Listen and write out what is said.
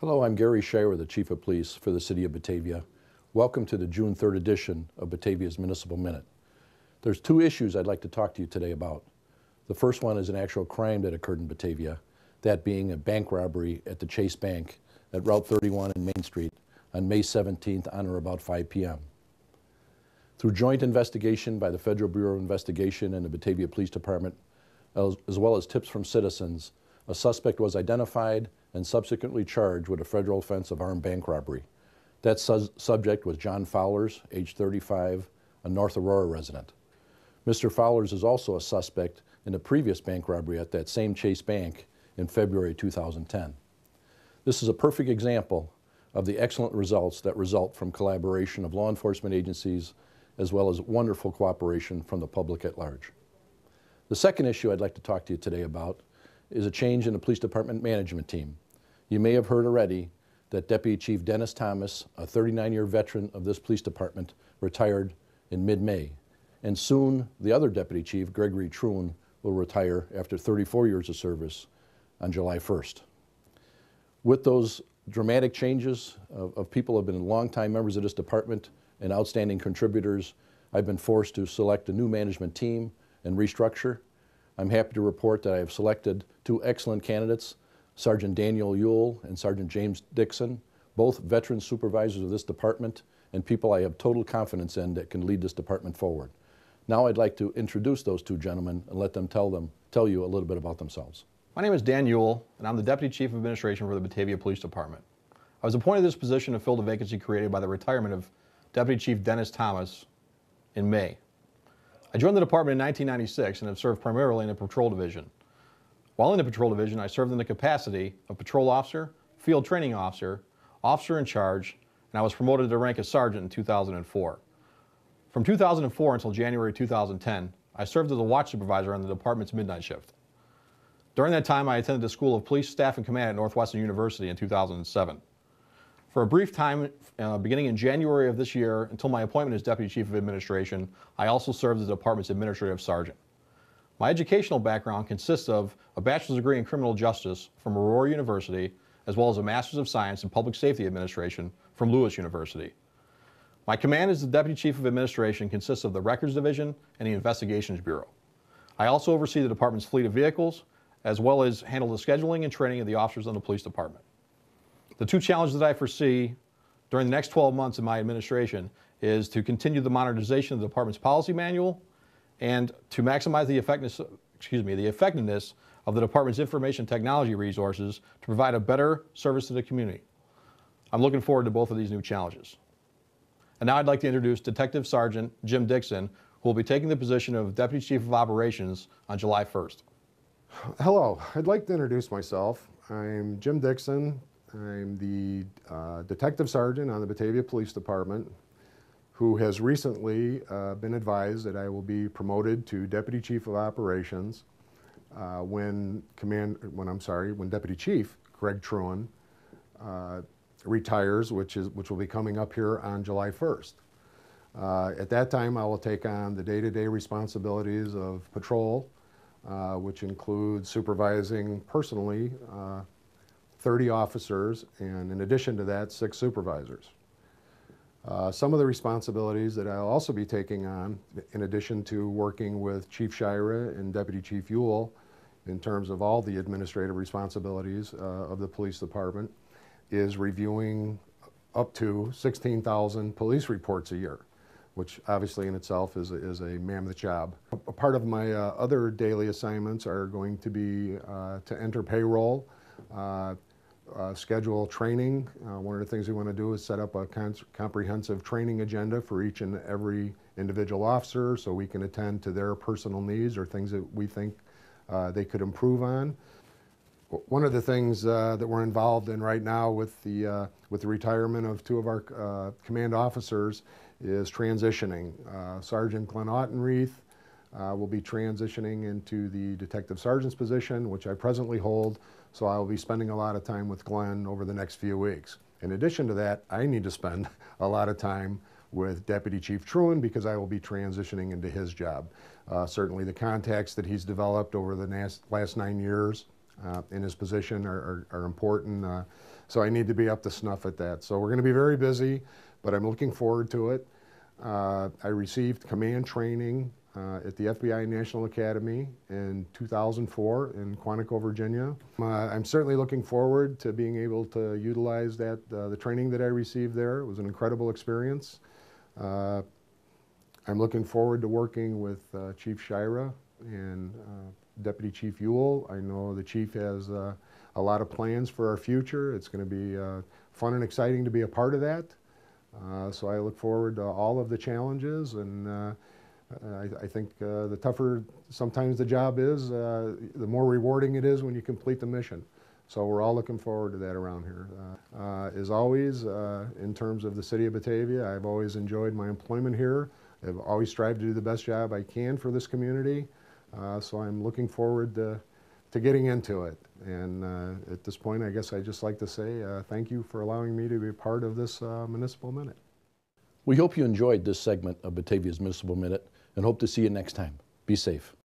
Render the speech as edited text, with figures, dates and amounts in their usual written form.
Hello, I'm Gary Shire, the Chief of Police for the City of Batavia. Welcome to the June 3rd edition of Batavia's Municipal Minute. There's two issues I'd like to talk to you today about. The first one is an actual crime that occurred in Batavia, that being a bank robbery at the Chase Bank at Route 31 and Main Street on May 17th on or about 5 p.m. Through joint investigation by the Federal Bureau of Investigation and the Batavia Police Department, as well as tips from citizens, a suspect was identified and subsequently charged with a federal offense of armed bank robbery. That subject was John Fowlers, age 35, a North Aurora resident. Mr. Fowlers is also a suspect in a previous bank robbery at that same Chase Bank in February 2010. This is a perfect example of the excellent results that result from collaboration of law enforcement agencies as well as wonderful cooperation from the public at large. The second issue I'd like to talk to you today about is a change in the police department management team. You may have heard already that Deputy Chief Dennis Thomas, a 39-year veteran of this police department, retired in mid-May. And soon, the other Deputy Chief, Gregory Troon, will retire after 34 years of service on July 1st. With those dramatic changes of people who have been longtime members of this department and outstanding contributors, I've been forced to select a new management team and restructure. I'm happy to report that I have selected two excellent candidates, Sergeant Daniel Ewell and Sergeant James Dixon, both veteran supervisors of this department and people I have total confidence in that can lead this department forward. Now I'd like to introduce those two gentlemen and let them tell you a little bit about themselves. My name is Dan Ewell, and I'm the Deputy Chief of Administration for the Batavia Police Department. I was appointed to this position to fill the vacancy created by the retirement of Deputy Chief Dennis Thomas in May. I joined the department in 1996 and have served primarily in the Patrol Division. While in the Patrol Division, I served in the capacity of Patrol Officer, Field Training Officer, Officer in Charge, and I was promoted to the rank of Sergeant in 2004. From 2004 until January 2010, I served as a watch supervisor on the department's midnight shift. During that time, I attended the School of Police Staff and Command at Northwestern University in 2007. For a brief time, beginning in January of this year until my appointment as Deputy Chief of Administration, I also served as the department's Administrative Sergeant. My educational background consists of a bachelor's degree in criminal justice from Aurora University, as well as a Master's of Science in Public Safety Administration from Lewis University. My command as the Deputy Chief of Administration consists of the Records Division and the Investigations Bureau. I also oversee the department's fleet of vehicles, as well as handle the scheduling and training of the officers in the police department. The two challenges that I foresee during the next 12 months in my administration is to continue the modernization of the department's policy manual and to maximize the effectiveness of the department's information technology resources to provide a better service to the community. I'm looking forward to both of these new challenges. And now I'd like to introduce Detective Sergeant Jim Dixon, who will be taking the position of Deputy Chief of Operations on July 1st. Hello, I'd like to introduce myself. I'm Jim Dixon. I'm the Detective Sergeant on the Batavia Police Department, who has recently been advised that I will be promoted to Deputy Chief of Operations when Deputy Chief Greg Troon retires, which will be coming up here on July 1st. At that time, I will take on the day-to-day responsibilities of patrol, which includes supervising personally 30 officers, and in addition to that, 6 supervisors. Some of the responsibilities that I'll also be taking on, in addition to working with Chief Shira and Deputy Chief Ewell in terms of all the administrative responsibilities of the police department, is reviewing up to 16,000 police reports a year, which obviously in itself is a mammoth job. A part of my other daily assignments are going to be to enter payroll, schedule training. One of the things we want to do is set up a comprehensive training agenda for each and every individual officer so we can attend to their personal needs or things that we think they could improve on. One of the things that we're involved in right now with the retirement of 2 of our command officers is transitioning. Sergeant Glenn Autenreith will be transitioning into the Detective Sergeant's position, which I presently hold, so I will be spending a lot of time with Glenn over the next few weeks. In addition to that, I need to spend a lot of time with Deputy Chief Troon because I will be transitioning into his job. Certainly the contacts that he's developed over the last 9 years in his position are important. So I need to be up to snuff at that. So we're going to be very busy, but I'm looking forward to it. I received command training at the FBI National Academy in 2004 in Quantico, Virginia. I'm certainly looking forward to being able to utilize that, the training that I received there. It was an incredible experience. I'm looking forward to working with Chief Shira and Deputy Chief Ewell. I know the Chief has a lot of plans for our future. It's going to be fun and exciting to be a part of that. So I look forward to all of the challenges, and I think the tougher sometimes the job is, the more rewarding it is when you complete the mission. So we're all looking forward to that around here. As always, in terms of the City of Batavia, I've always enjoyed my employment here. I've always strived to do the best job I can for this community. So I'm looking forward to getting into it. And at this point, I guess I'd just like to say thank you for allowing me to be a part of this Municipal Minute. We hope you enjoyed this segment of Batavia's Municipal Minute and hope to see you next time. Be safe.